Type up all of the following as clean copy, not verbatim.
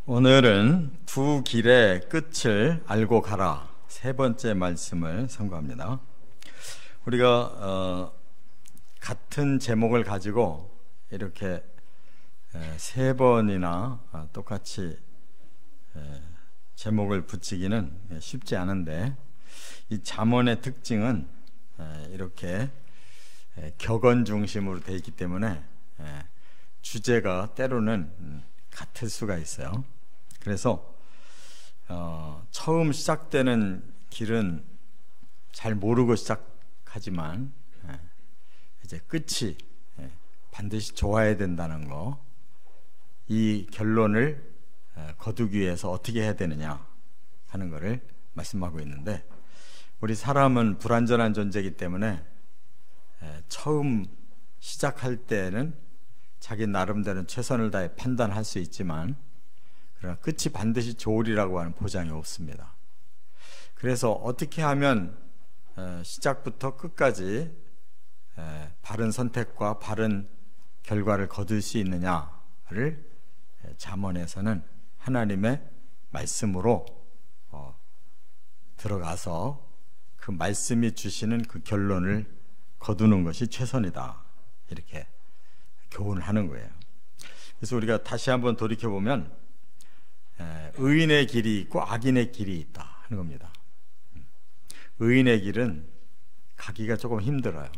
오늘은 두 길의 끝을 알고 가라 세 번째 말씀을 선고합니다. 우리가 같은 제목을 가지고 이렇게 세 번이나 똑같이 제목을 붙이기는 쉽지 않은데, 이 잠언의 특징은 이렇게 격언 중심으로 되어 있기 때문에 주제가 때로는 같을 수가 있어요. 그래서 처음 시작되는 길은 잘 모르고 시작하지만 이제 끝이 반드시 좋아야 된다는 거, 이 결론을 거두기 위해서 어떻게 해야 되느냐 하는 것을 말씀하고 있는데, 우리 사람은 불완전한 존재이기 때문에 처음 시작할 때는 자기 나름대로 최선을 다해 판단할 수 있지만, 그러나 끝이 반드시 좋으리라고 하는 보장이 없습니다. 그래서 어떻게 하면 시작부터 끝까지 바른 선택과 바른 결과를 거둘 수 있느냐를 잠언에서는 하나님의 말씀으로 들어가서 그 말씀이 주시는 그 결론을 거두는 것이 최선이다, 이렇게 교훈을 하는 거예요. 그래서 우리가 다시 한번 돌이켜보면 의인의 길이 있고 악인의 길이 있다 하는 겁니다. 의인의 길은 가기가 조금 힘들어요.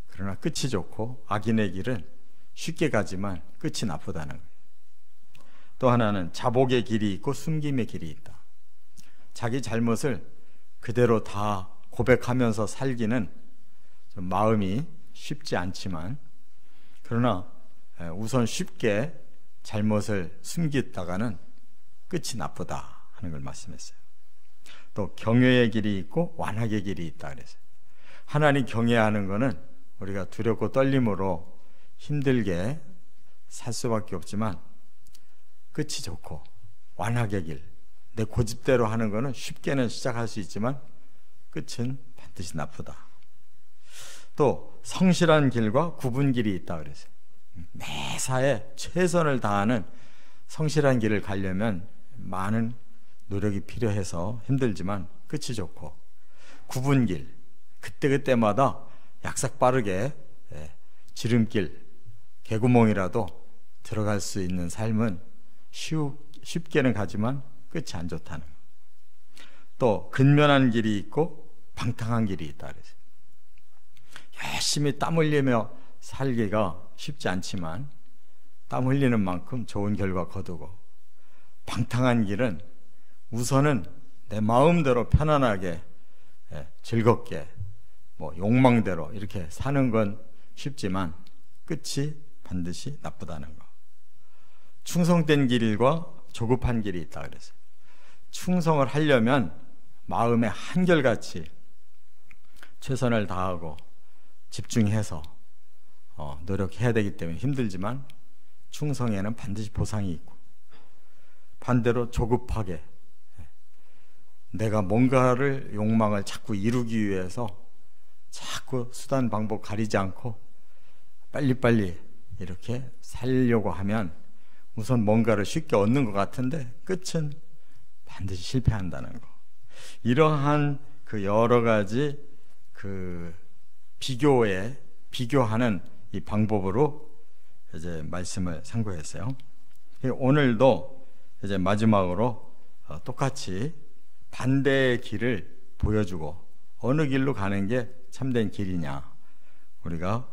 그러나 끝이 좋고, 악인의 길은 쉽게 가지만 끝이 나쁘다는 거예요. 또 하나는 자복의 길이 있고 숨김의 길이 있다. 자기 잘못을 그대로 다 고백하면서 살기는 좀 마음이 쉽지 않지만, 그러나 우선 쉽게 잘못을 숨기다가는 끝이 나쁘다 하는 걸 말씀했어요. 또 경외의 길이 있고 완악의 길이 있다 그랬어요. 하나님 경외하는 것은 우리가 두렵고 떨림으로 힘들게 살 수밖에 없지만 끝이 좋고, 완악의 길, 내 고집대로 하는 것은 쉽게는 시작할 수 있지만 끝은 반드시 나쁘다. 또 성실한 길과 굽은 길이 있다 그랬어요. 매사에 최선을 다하는 성실한 길을 가려면 많은 노력이 필요해서 힘들지만 끝이 좋고, 굽은 길, 그때그때마다 약삭 빠르게 지름길, 개구멍이라도 들어갈 수 있는 삶은 쉽게는 가지만 끝이 안 좋다는 거. 또 근면한 길이 있고 방탕한 길이 있다 그랬어요. 열심히 땀 흘리며 살기가 쉽지 않지만 땀 흘리는 만큼 좋은 결과 거두고, 방탕한 길은 우선은 내 마음대로 편안하게 즐겁게 욕망대로 이렇게 사는 건 쉽지만 끝이 반드시 나쁘다는 거. 충성된 길과 조급한 길이 있다 그랬어요. 충성을 하려면 마음에 한결같이 최선을 다하고 집중해서 노력해야 되기 때문에 힘들지만, 충성에는 반드시 보상이 있고, 반대로 조급하게 내가 뭔가를 욕망을 자꾸 이루기 위해서 자꾸 수단 방법 가리지 않고 빨리빨리 이렇게 살려고 하면 우선 뭔가를 쉽게 얻는 것 같은데 끝은 반드시 실패한다는 거. 이러한 그 여러 가지 그 비교하는 이 방법으로 이제 말씀을 상고했어요. 오늘도 이제 마지막으로 똑같이 반대의 길을 보여주고, 어느 길로 가는 게 참된 길이냐, 우리가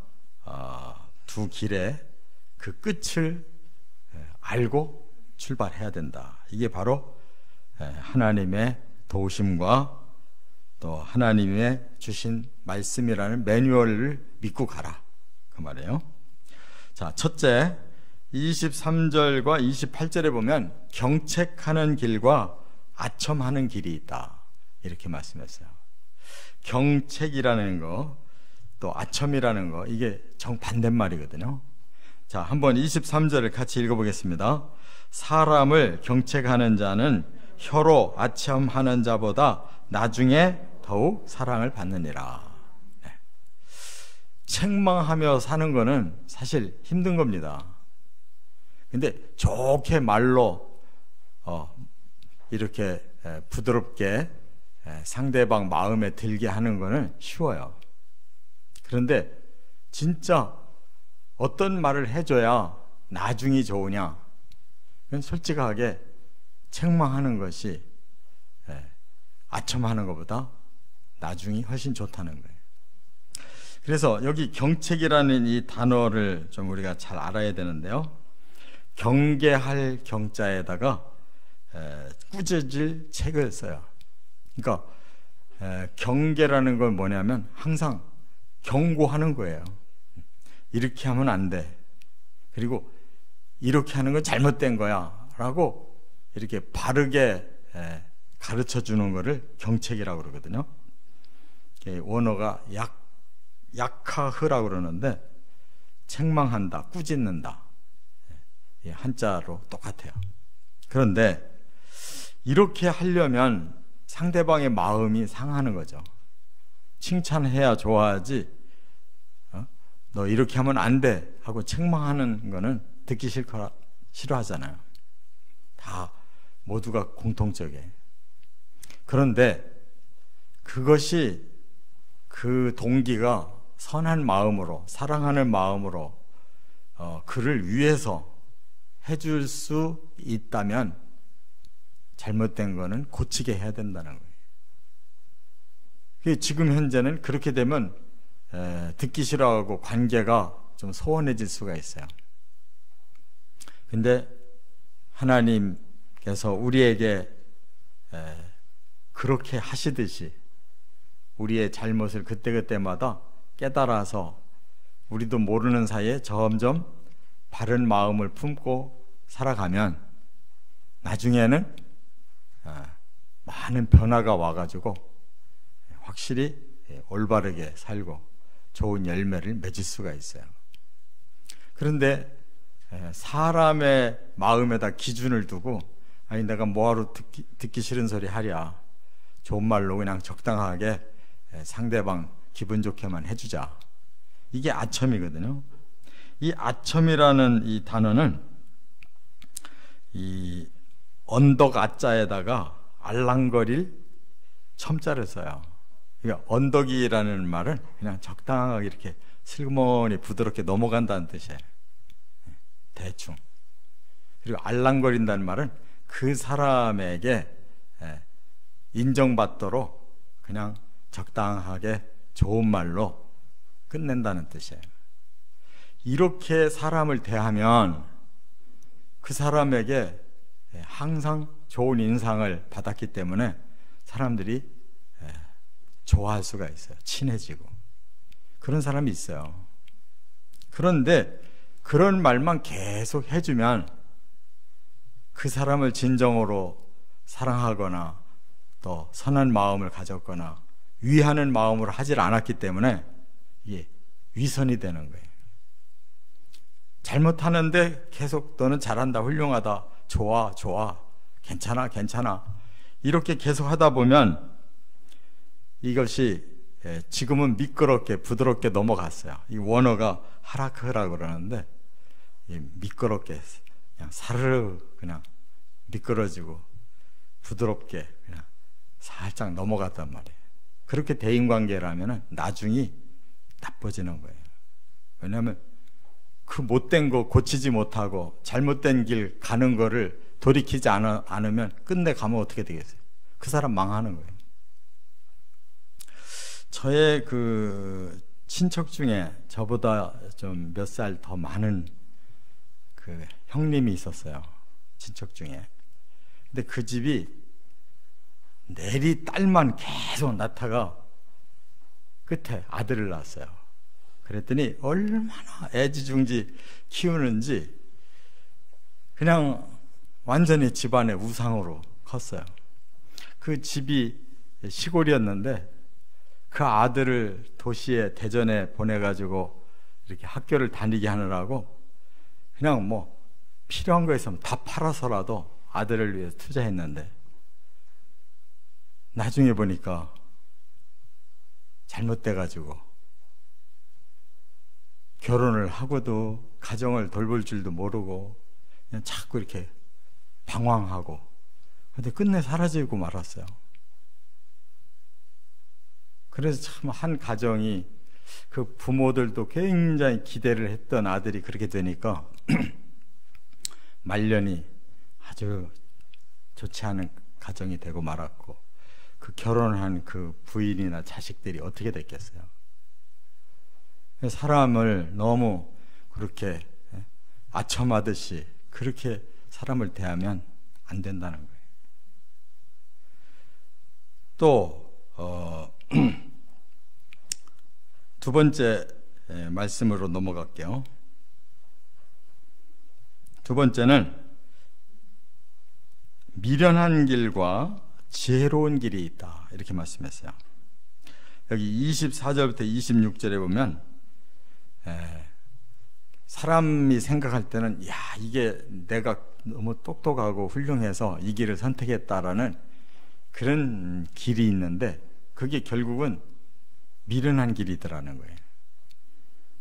두 길의 그 끝을 알고 출발해야 된다. 이게 바로 하나님의 도우심과 또 하나님의 주신 말씀이라는 매뉴얼을 믿고 가라, 그 말이에요. 자, 첫째, 23절과 28절에 보면 경책하는 길과 아첨하는 길이 있다, 이렇게 말씀했어요. 경책이라는 거, 또 아첨이라는 거, 이게 정반대말이거든요. 자, 한번 23절을 같이 읽어보겠습니다. 사람을 경책하는 자는 혀로 아첨하는 자보다 나중에 더욱 사랑을 받느니라. 책망하며 사는 거는 사실 힘든 겁니다. 근데 좋게 말로 이렇게 부드럽게 상대방 마음에 들게 하는 거는 쉬워요. 그런데 진짜 어떤 말을 해줘야 나중이 좋으냐? 그건 솔직하게 책망하는 것이 아첨하는 것보다 나중이 훨씬 좋다는 거예요. 그래서 여기 경책이라는 이 단어를 좀 우리가 잘 알아야 되는데요. 경계할 경자에다가 꾸짖을 책을 써요. 그러니까 경계라는 건 뭐냐면 항상 경고하는 거예요. 이렇게 하면 안 돼. 그리고 이렇게 하는 건 잘못된 거야 라고 이렇게 바르게 가르쳐 주는 거를 경책이라고 그러거든요. 원어가 약하흐라고 그러는데 책망한다, 꾸짖는다, 한자로 똑같아요. 그런데 이렇게 하려면 상대방의 마음이 상하는 거죠. 칭찬해야 좋아하지, 너 이렇게 하면 안 돼 하고 책망하는 거는 듣기 싫어하잖아요. 다 모두가 공통적이에요. 그런데 그것이 그 동기가 선한 마음으로, 사랑하는 마음으로 그를 위해서 해줄 수 있다면 잘못된 거는 고치게 해야 된다는 거예요. 지금 현재는 그렇게 되면 듣기 싫어하고 관계가 좀 소원해질 수가 있어요. 근데 하나님께서 우리에게 그렇게 하시듯이 우리의 잘못을 그때그때마다 깨달아서 우리도 모르는 사이에 점점 바른 마음을 품고 살아가면 나중에는 많은 변화가 와가지고 확실히 올바르게 살고 좋은 열매를 맺을 수가 있어요. 그런데 사람의 마음에다 기준을 두고 아니 내가 뭐하러 듣기 싫은 소리 하랴, 좋은 말로 그냥 적당하게 상대방 기분 좋게만 해주자, 이게 아첨이거든요. 이 아첨이라는 이 단어는 이 언덕 아자에다가 알랑거릴 첨자를 써요. 그러니까 언덕이라는 말은 그냥 적당하게 이렇게 슬그머니 부드럽게 넘어간다는 뜻이에요. 대충. 그리고 알랑거린다는 말은 그 사람에게 인정받도록 그냥 적당하게 좋은 말로 끝낸다는 뜻이에요. 이렇게 사람을 대하면 그 사람에게 항상 좋은 인상을 받았기 때문에 사람들이 좋아할 수가 있어요. 친해지고. 그런 사람이 있어요. 그런데 그런 말만 계속 해주면 그 사람을 진정으로 사랑하거나 또 선한 마음을 가졌거나 위하는 마음으로 하질 않았기 때문에 이게 위선이 되는 거예요. 잘못하는데 계속 너는 잘한다, 훌륭하다, 좋아, 좋아, 괜찮아, 괜찮아, 이렇게 계속 하다 보면 이것이 지금은 미끄럽게 부드럽게 넘어갔어요. 이 원어가 하라크라고 그러는데 미끄럽게 그냥 사르르 그냥 미끄러지고 부드럽게 그냥 살짝 넘어갔단 말이에요. 그렇게 대인관계라면 나중이 나빠지는 거예요. 왜냐하면 그 못된 거 고치지 못하고 잘못된 길 가는 거를 돌이키지 않으면 끝내 가면 어떻게 되겠어요? 그 사람 망하는 거예요. 저의 그 친척 중에 저보다 좀 몇 살 더 많은 그 형님이 있었어요. 친척 중에. 근데 그 집이 내리 딸만 계속 낳다가 끝에 아들을 낳았어요. 그랬더니 얼마나 애지중지 키우는지 그냥 완전히 집안의 우상으로 컸어요. 그 집이 시골이었는데 그 아들을 도시에 대전에 보내가지고 이렇게 학교를 다니게 하느라고 그냥 뭐 필요한 거 있으면 다 팔아서라도 아들을 위해서 투자했는데 나중에 보니까 잘못돼가지고 결혼을 하고도 가정을 돌볼 줄도 모르고 그냥 자꾸 이렇게 방황하고 근데 끝내 사라지고 말았어요. 그래서 참 한 가정이 그 부모들도 굉장히 기대를 했던 아들이 그렇게 되니까 말년이 아주 좋지 않은 가정이 되고 말았고, 그 결혼한 그 부인이나 자식들이 어떻게 됐겠어요? 사람을 너무 그렇게 아첨하듯이 그렇게 사람을 대하면 안 된다는 거예요. 또 두 번째 말씀으로 넘어갈게요. 두 번째는 미련한 길과 지혜로운 길이 있다, 이렇게 말씀했어요. 여기 24절부터 26절에 보면 사람이 생각할 때는 야, 이게 내가 너무 똑똑하고 훌륭해서 이 길을 선택했다라는 그런 길이 있는데, 그게 결국은 미련한 길이더라는 거예요.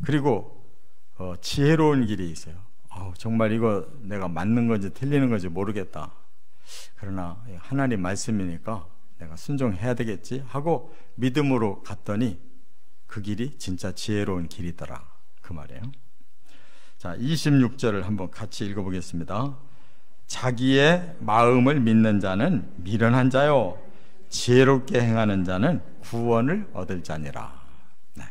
그리고 지혜로운 길이 있어요. 정말 이거 내가 맞는 건지 틀리는 건지 모르겠다, 그러나 하나님 말씀이니까 내가 순종해야 되겠지 하고 믿음으로 갔더니 그 길이 진짜 지혜로운 길이더라, 그 말이에요. 자, 26절을 한번 같이 읽어보겠습니다. 자기의 마음을 믿는 자는 미련한 자요, 지혜롭게 행하는 자는 구원을 얻을 자니라. 네.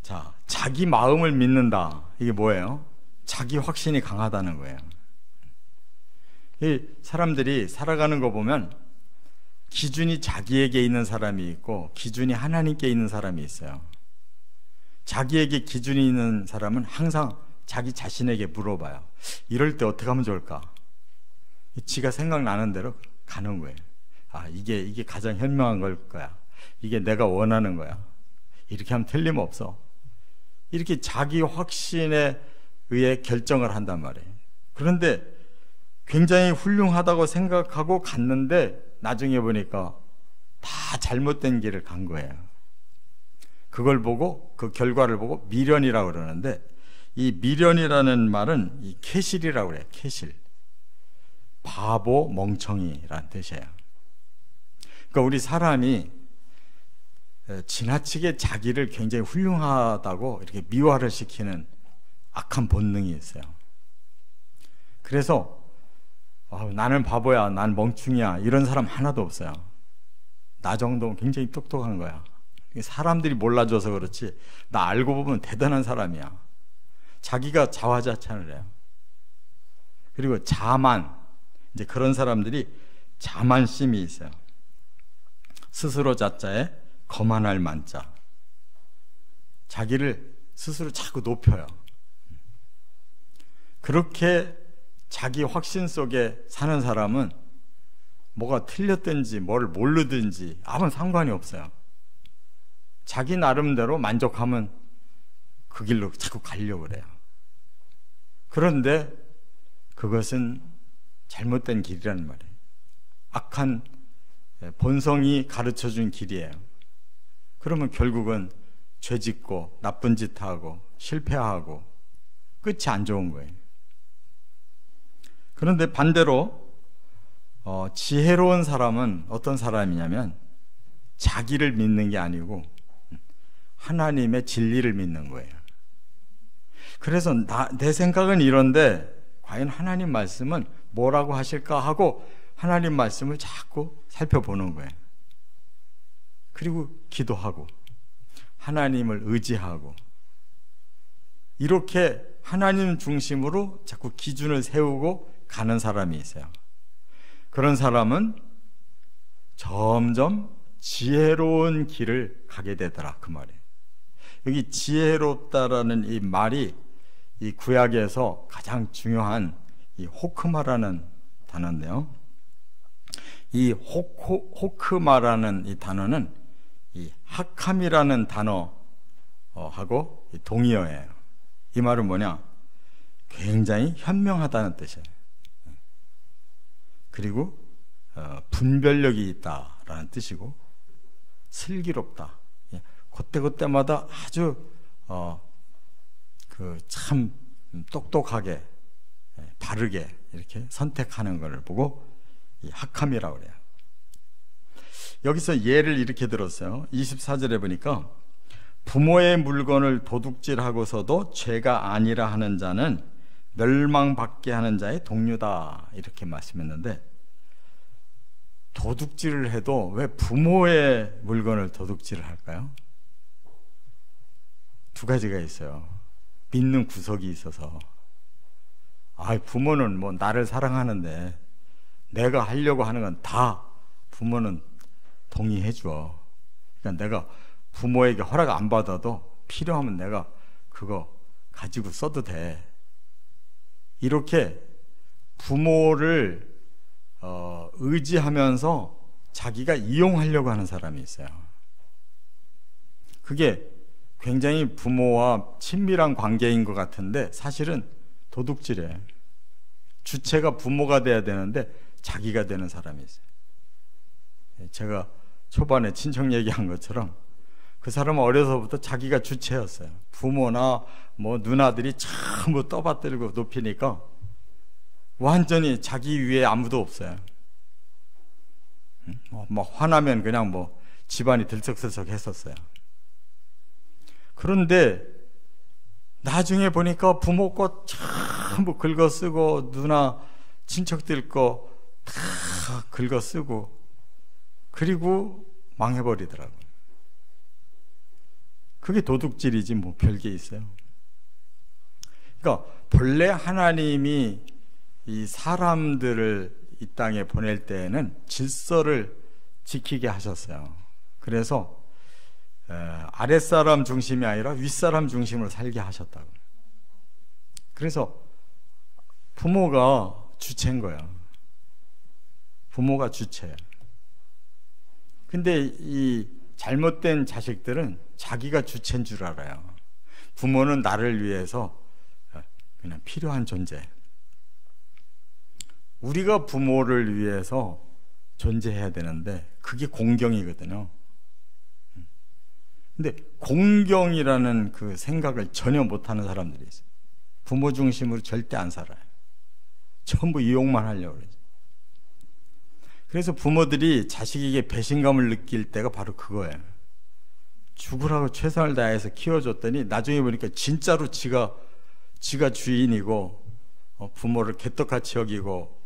자, 자기 마음을 믿는다, 이게 뭐예요? 자기 확신이 강하다는 거예요. 이 사람들이 살아가는 거 보면 기준이 자기에게 있는 사람이 있고 기준이 하나님께 있는 사람이 있어요. 자기에게 기준이 있는 사람은 항상 자기 자신에게 물어봐요. 이럴 때 어떻게 하면 좋을까? 지가 생각나는 대로 가는 거예요. 이게 가장 현명한 걸 거야. 이게 내가 원하는 거야. 이렇게 하면 틀림없어. 이렇게 자기 확신에 의해 결정을 한단 말이에요. 그런데 굉장히 훌륭하다고 생각하고 갔는데 나중에 보니까 다 잘못된 길을 간 거예요. 그걸 보고, 그 결과를 보고 미련이라고 그러는데, 이 미련이라는 말은 이 캐실이라고 그래요. 캐실. 바보, 멍청이라는 뜻이에요. 그러니까 우리 사람이 지나치게 자기를 굉장히 훌륭하다고 이렇게 미화를 시키는 악한 본능이 있어요. 그래서 나는 바보야, 난 멍충이야, 이런 사람 하나도 없어요. 나 정도면 굉장히 똑똑한 거야. 사람들이 몰라줘서 그렇지 나 알고 보면 대단한 사람이야. 자기가 자화자찬을 해요. 그리고 자만, 이제 그런 사람들이 자만심이 있어요. 스스로 자자에 거만할 만자. 자기를 스스로 자꾸 높여요. 그렇게 자기 확신 속에 사는 사람은 뭐가 틀렸든지 뭘 모르든지 아무 상관이 없어요. 자기 나름대로 만족하면 그 길로 자꾸 가려고 그래요. 그런데 그것은 잘못된 길이라는 말이에요. 악한 본성이 가르쳐준 길이에요. 그러면 결국은 죄 짓고 나쁜 짓 하고 실패하고 끝이 안 좋은 거예요. 그런데 반대로 지혜로운 사람은 어떤 사람이냐면 자기를 믿는 게 아니고 하나님의 진리를 믿는 거예요. 그래서 내 생각은 이런데 과연 하나님 말씀은 뭐라고 하실까 하고 하나님 말씀을 자꾸 살펴보는 거예요. 그리고 기도하고 하나님을 의지하고 이렇게 하나님 중심으로 자꾸 기준을 세우고 가는 사람이 있어요. 그런 사람은 점점 지혜로운 길을 가게 되더라, 그 말이에요. 여기 지혜롭다라는 이 말이 이 구약에서 가장 중요한 이 호크마라는 단어인데요. 이 호크마라는 이 단어는 이 하캄이라는 단어하고 동의어예요. 이 말은 뭐냐? 굉장히 현명하다는 뜻이에요. 그리고 분별력이 있다라는 뜻이고 슬기롭다. 그때그때마다 아주 참 똑똑하게 바르게 이렇게 선택하는 것을 보고 이 학함이라고 그래요. 여기서 예를 이렇게 들었어요. 24절에 보니까 부모의 물건을 도둑질하고서도 죄가 아니라 하는 자는 멸망받게 하는 자의 동료다, 이렇게 말씀했는데, 도둑질을 해도 왜 부모의 물건을 도둑질을 할까요? 두 가지가 있어요. 믿는 구석이 있어서. 부모는 뭐 나를 사랑하는데 내가 하려고 하는 건 다 부모는 동의해 줘. 그러니까 내가 부모에게 허락 안 받아도 필요하면 내가 그거 가지고 써도 돼. 이렇게 부모를 의지하면서 자기가 이용하려고 하는 사람이 있어요. 그게 굉장히 부모와 친밀한 관계인 것 같은데 사실은 도둑질이에요. 주체가 부모가 돼야 되는데 자기가 되는 사람이 있어요. 제가 초반에 친척 얘기한 것처럼 그 사람은 어려서부터 자기가 주체였어요. 부모나 뭐 누나들이 전부 떠받들고 높이니까 완전히 자기 위에 아무도 없어요. 뭐 화나면 그냥 뭐 집안이 들썩들썩 했었어요. 그런데 나중에 보니까 부모 거 전부 긁어쓰고 누나 친척들 거 다 긁어쓰고 그리고 망해버리더라고요. 그게 도둑질이지 뭐 별게 있어요. 그러니까 본래 하나님이 이 사람들을 이 땅에 보낼 때에는 질서를 지키게 하셨어요. 그래서 아랫사람 중심이 아니라 윗사람 중심으로 살게 하셨다고. 그래서 부모가 주체인 거야. 부모가 주체야. 근데 이 잘못된 자식들은 자기가 주체인 줄 알아요. 부모는 나를 위해서 그냥 필요한 존재. 우리가 부모를 위해서 존재해야 되는데 그게 공경이거든요. 근데 공경이라는 그 생각을 전혀 못하는 사람들이 있어요. 부모 중심으로 절대 안 살아요. 전부 이용만 하려고 그러죠. 그래서 부모들이 자식에게 배신감을 느낄 때가 바로 그거예요. 죽으라고 최선을 다해서 키워줬더니 나중에 보니까 진짜로 지가 주인이고 부모를 개떡같이 여기고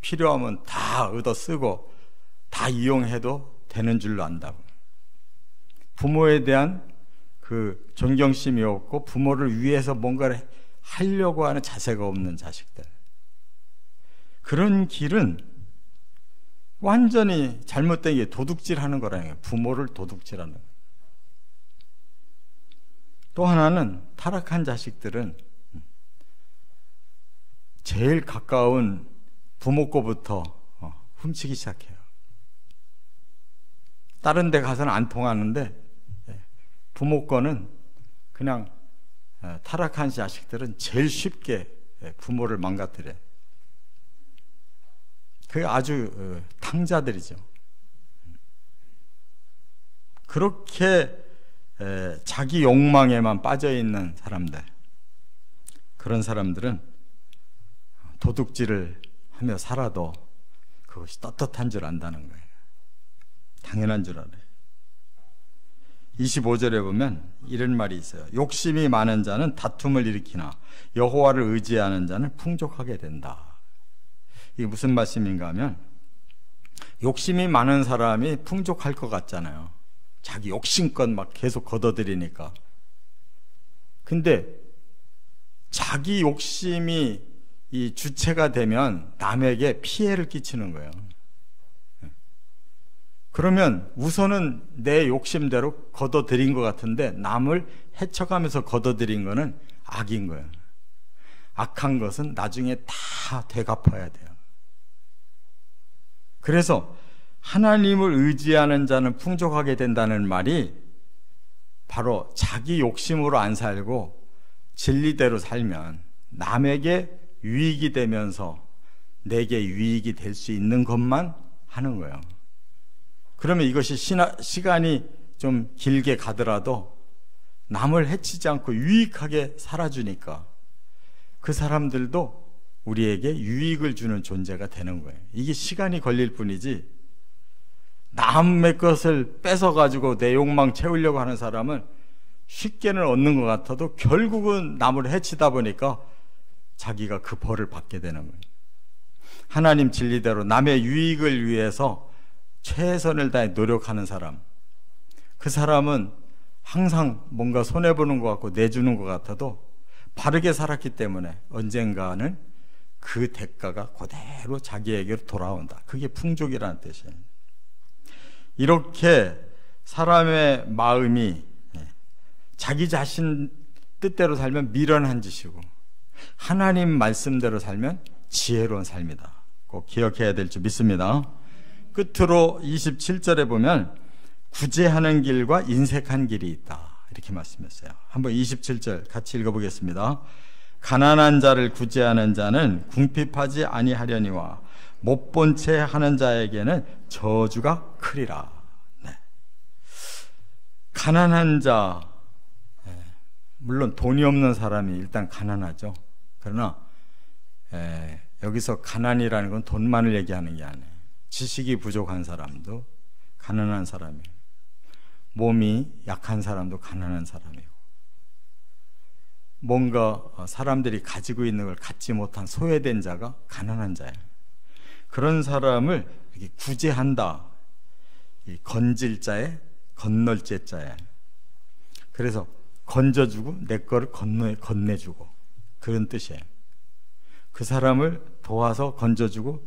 필요하면 다 얻어 쓰고 다 이용해도 되는 줄로 안다고. 부모에 대한 그 존경심이 없고 부모를 위해서 뭔가를 하려고 하는 자세가 없는 자식들. 그런 길은 완전히 잘못된 게 도둑질하는 거라는 거예요. 부모를 도둑질하는 거예요. 또 하나는 타락한 자식들은 제일 가까운 부모 거부터 훔치기 시작해요. 다른 데 가서는 안 통하는데 부모 거는 그냥 타락한 자식들은 제일 쉽게 부모를 망가뜨려요. 그게 아주 탕자들이죠. 그렇게 자기 욕망에만 빠져있는 사람들, 그런 사람들은 도둑질을 하며 살아도 그것이 떳떳한 줄 안다는 거예요. 당연한 줄 알아요. 25절에 보면 이런 말이 있어요. 욕심이 많은 자는 다툼을 일으키나 여호와를 의지하는 자는 풍족하게 된다. 이게 무슨 말씀인가 하면 욕심이 많은 사람이 풍족할 것 같잖아요. 자기 욕심껏 막 계속 걷어들이니까. 근데 자기 욕심이 이 주체가 되면 남에게 피해를 끼치는 거예요. 그러면 우선은 내 욕심대로 걷어들인 것 같은데 남을 해쳐가면서 걷어들인 거는 악인 거예요. 악한 것은 나중에 다 되갚아야 돼요. 그래서 하나님을 의지하는 자는 풍족하게 된다는 말이 바로 자기 욕심으로 안 살고 진리대로 살면 남에게 유익이 되면서 내게 유익이 될 수 있는 것만 하는 거예요. 그러면 이것이 시간이 좀 길게 가더라도 남을 해치지 않고 유익하게 살아주니까 그 사람들도 우리에게 유익을 주는 존재가 되는 거예요. 이게 시간이 걸릴 뿐이지, 남의 것을 뺏어가지고 내 욕망 채우려고 하는 사람은 쉽게는 얻는 것 같아도 결국은 남을 해치다 보니까 자기가 그 벌을 받게 되는 거예요. 하나님 진리대로 남의 유익을 위해서 최선을 다해 노력하는 사람, 그 사람은 항상 뭔가 손해보는 것 같고 내주는 것 같아도 바르게 살았기 때문에 언젠가는 그 대가가 그대로 자기에게로 돌아온다. 그게 풍족이라는 뜻이에요. 이렇게 사람의 마음이 자기 자신 뜻대로 살면 미련한 짓이고, 하나님 말씀대로 살면 지혜로운 삶이다. 꼭 기억해야 될 줄 믿습니다. 끝으로 27절에 보면 구제하는 길과 인색한 길이 있다, 이렇게 말씀했어요. 한번 27절 같이 읽어보겠습니다. 가난한 자를 구제하는 자는 궁핍하지 아니하려니와 못 본 채 하는 자에게는 저주가 크리라. 네. 가난한 자, 물론 돈이 없는 사람이 일단 가난하죠. 그러나 여기서 가난이라는 건 돈만을 얘기하는 게 아니에요. 지식이 부족한 사람도 가난한 사람이에요. 몸이 약한 사람도 가난한 사람이고, 뭔가 사람들이 가지고 있는 걸 갖지 못한 소외된 자가 가난한 자예요. 그런 사람을 이렇게 구제한다. 이 건질 자에 건널 자에. 그래서 건져주고 내 거를 건네주고, 그런 뜻이에요. 그 사람을 도와서 건져주고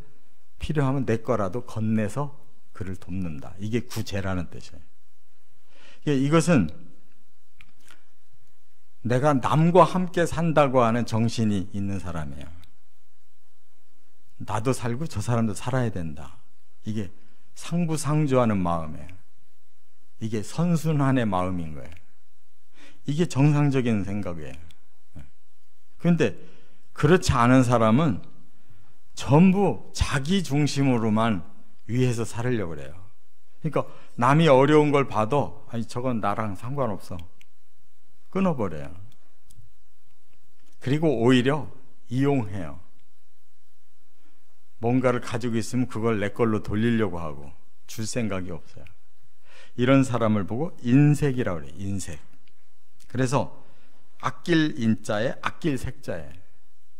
필요하면 내 거라도 건네서 그를 돕는다. 이게 구제라는 뜻이에요. 이것은 내가 남과 함께 산다고 하는 정신이 있는 사람이에요. 나도 살고 저 사람도 살아야 된다. 이게 상부상조하는 마음이에요. 이게 선순환의 마음인 거예요. 이게 정상적인 생각이에요. 그런데 그렇지 않은 사람은 전부 자기 중심으로만 위해서 살으려고 그래요. 그러니까 남이 어려운 걸 봐도 아니 저건 나랑 상관없어, 끊어버려요. 그리고 오히려 이용해요. 뭔가를 가지고 있으면 그걸 내 걸로 돌리려고 하고 줄 생각이 없어요. 이런 사람을 보고 인색이라고 그래요. 인색. 그래서 아낄 인자에 아낄 색자에,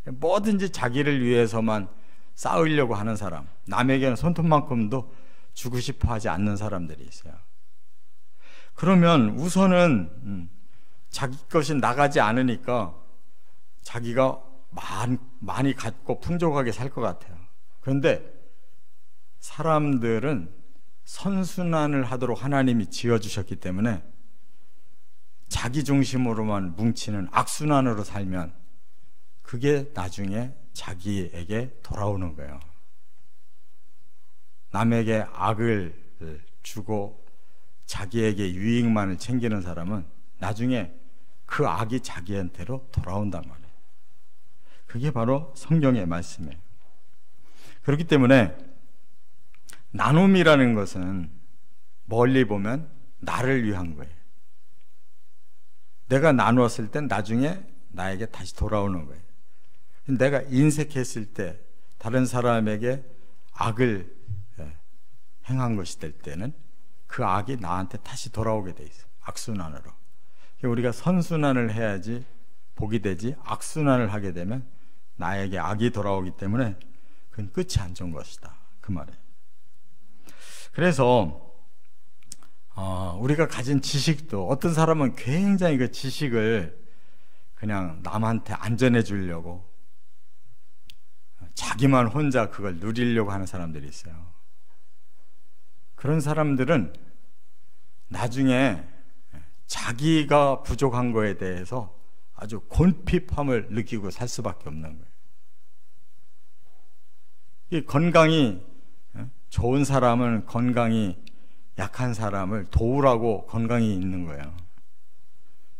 뭐든지 자기를 위해서만 쌓으려고 하는 사람, 남에게는 손톱만큼도 주고 싶어 하지 않는 사람들이 있어요. 그러면 우선은 자기 것이 나가지 않으니까 자기가 많이 갖고 풍족하게 살 것 같아요. 그런데 사람들은 선순환을 하도록 하나님이 지어주셨기 때문에 자기 중심으로만 뭉치는 악순환으로 살면 그게 나중에 자기에게 돌아오는 거예요. 남에게 악을 주고 자기에게 유익만을 챙기는 사람은 나중에 그 악이 자기한테로 돌아온단 말이에요. 그게 바로 성경의 말씀이에요. 그렇기 때문에 나눔이라는 것은 멀리 보면 나를 위한 거예요. 내가 나누었을 땐 나중에 나에게 다시 돌아오는 거예요. 내가 인색했을 때 다른 사람에게 악을 행한 것이 될 때는 그 악이 나한테 다시 돌아오게 돼 있어요. 악순환으로. 우리가 선순환을 해야지 복이 되지, 악순환을 하게 되면 나에게 악이 돌아오기 때문에 그건 끝이 안 좋은 것이다, 그 말이에요. 그래서 우리가 가진 지식도, 어떤 사람은 굉장히 그 지식을 그냥 남한테 안전해 주려고 자기만 혼자 그걸 누리려고 하는 사람들이 있어요. 그런 사람들은 나중에 자기가 부족한 거에 대해서 아주 곤핍함을 느끼고 살 수밖에 없는 거예요. 이 건강이 좋은 사람은 건강이 약한 사람을 도우라고 건강이 있는 거예요.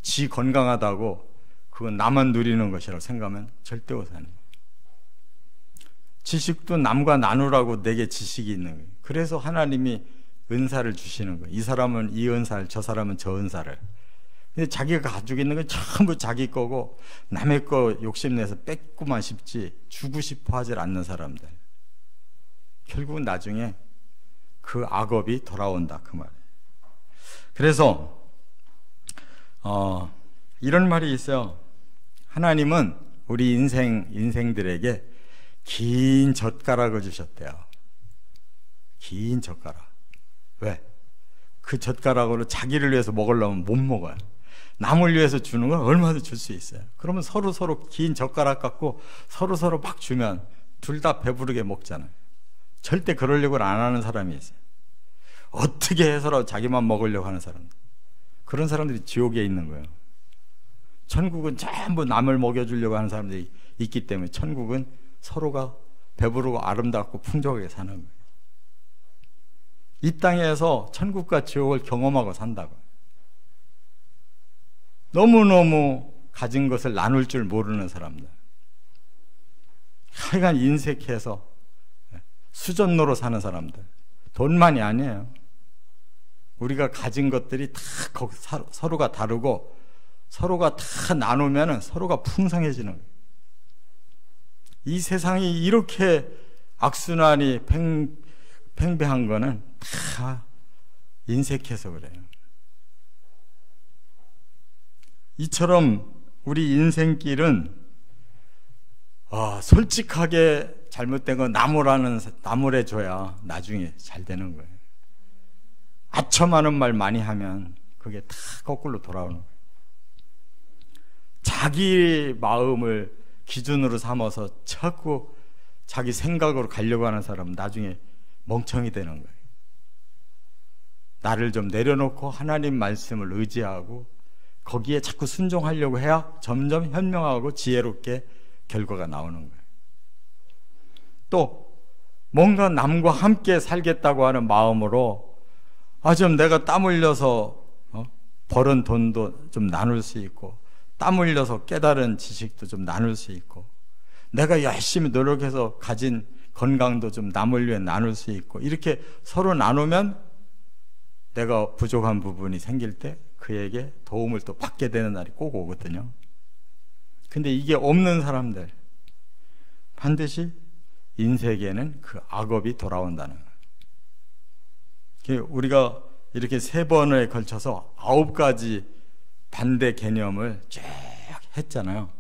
지 건강하다고 그건 나만 누리는 것이라고 생각하면 절대 못하는 거예요. 지식도 남과 나누라고 내게 지식이 있는 거예요. 그래서 하나님이 은사를 주시는 거예요. 이 사람은 이 은사를, 저 사람은 저 은사를. 근데 자기가 가지고 있는 건 전부 자기 거고 남의 거 욕심내서 뺏고만 싶지 주고 싶어 하질 않는 사람들. 결국은 나중에 그 악업이 돌아온다 그 말이에요. 그래서 이런 말이 있어요. 하나님은 우리 인생들에게 긴 젓가락을 주셨대요. 긴 젓가락. 왜? 그 젓가락으로 자기를 위해서 먹으려면 못 먹어요. 남을 위해서 주는 건 얼마든지 줄 수 있어요. 그러면 서로 긴 젓가락 갖고 서로 막 주면 둘 다 배부르게 먹잖아요. 절대 그러려고 안 하는 사람이 있어요. 어떻게 해서라도 자기만 먹으려고 하는 사람들. 그런 사람들이 지옥에 있는 거예요. 천국은 전부 남을 먹여주려고 하는 사람들이 있기 때문에 천국은 서로가 배부르고 아름답고 풍족하게 사는 거예요. 이 땅에서 천국과 지옥을 경험하고 산다고. 너무너무 가진 것을 나눌 줄 모르는 사람들. 하여간 인색해서 수전노로 사는 사람들. 돈만이 아니에요. 우리가 가진 것들이 다 서로가 다르고 서로가 다 나누면 서로가 풍성해지는 거예요. 이 세상이 이렇게 악순환이 팽배한 거는 다 인색해서 그래요. 이처럼 우리 인생길은 솔직하게 잘못된 건 나무래 줘야 나중에 잘 되는 거예요. 아첨하는 말 많이 하면 그게 다 거꾸로 돌아오는 거예요. 자기 마음을 기준으로 삼아서 자꾸 자기 생각으로 가려고 하는 사람은 나중에 멍청이 되는 거예요. 나를 좀 내려놓고 하나님 말씀을 의지하고 거기에 자꾸 순종하려고 해야 점점 현명하고 지혜롭게 결과가 나오는 거예요. 또 뭔가 남과 함께 살겠다고 하는 마음으로 좀 내가 땀 흘려서 벌은 돈도 좀 나눌 수 있고 땀 흘려서 깨달은 지식도 좀 나눌 수 있고 내가 열심히 노력해서 가진 건강도 좀 남을 위해 나눌 수 있고 이렇게 서로 나누면 내가 부족한 부분이 생길 때 그에게 도움을 또 받게 되는 날이 꼭 오거든요. 근데 이게 없는 사람들 반드시 인생에는 그 악업이 돌아온다는 거예요. 우리가 이렇게 3번에 걸쳐서 9가지 반대 개념을 쭉 했잖아요.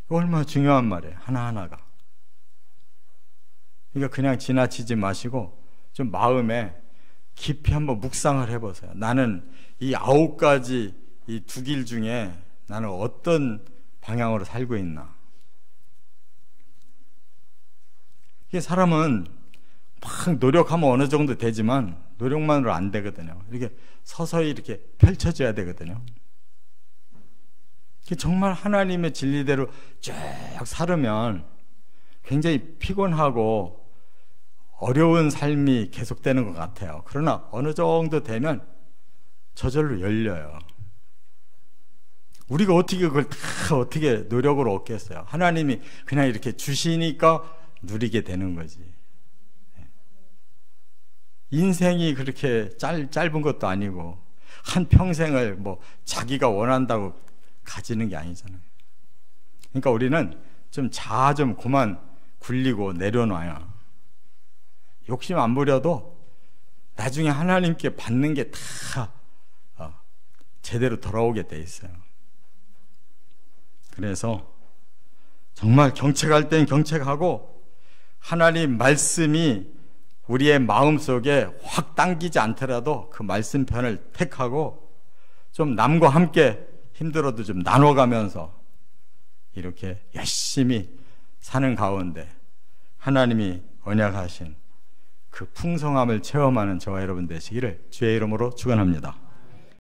얼마나 중요한 말이에요. 하나하나가. 그러니까 그냥 지나치지 마시고 좀 마음에 깊이 한번 묵상을 해보세요. 나는 이 9가지 이 두 길 중에 나는 어떤 방향으로 살고 있나. 이게 사람은 막 노력하면 어느 정도 되지만 노력만으로 안 되거든요. 이렇게 서서히 이렇게 펼쳐져야 되거든요. 정말 하나님의 진리대로 쭉 살으면 굉장히 피곤하고 어려운 삶이 계속되는 것 같아요. 그러나 어느 정도 되면 저절로 열려요. 우리가 어떻게 그걸 다 어떻게 노력으로 얻겠어요? 하나님이 그냥 이렇게 주시니까 누리게 되는 거지. 인생이 그렇게 짧은 것도 아니고 한 평생을 뭐 자기가 원한다고 가지는 게 아니잖아요. 그러니까 우리는 좀 그만 굴리고 내려놔요. 욕심 안 부려도 나중에 하나님께 받는 게 다 제대로 돌아오게 돼 있어요. 그래서 정말 경책할 땐 경책하고 하나님 말씀이 우리의 마음속에 확 당기지 않더라도 그 말씀편을 택하고 좀 남과 함께 힘들어도 좀 나눠가면서 이렇게 열심히 사는 가운데 하나님이 언약하신 그 풍성함을 체험하는 저와 여러분 되시기를 주의 이름으로 축원합니다.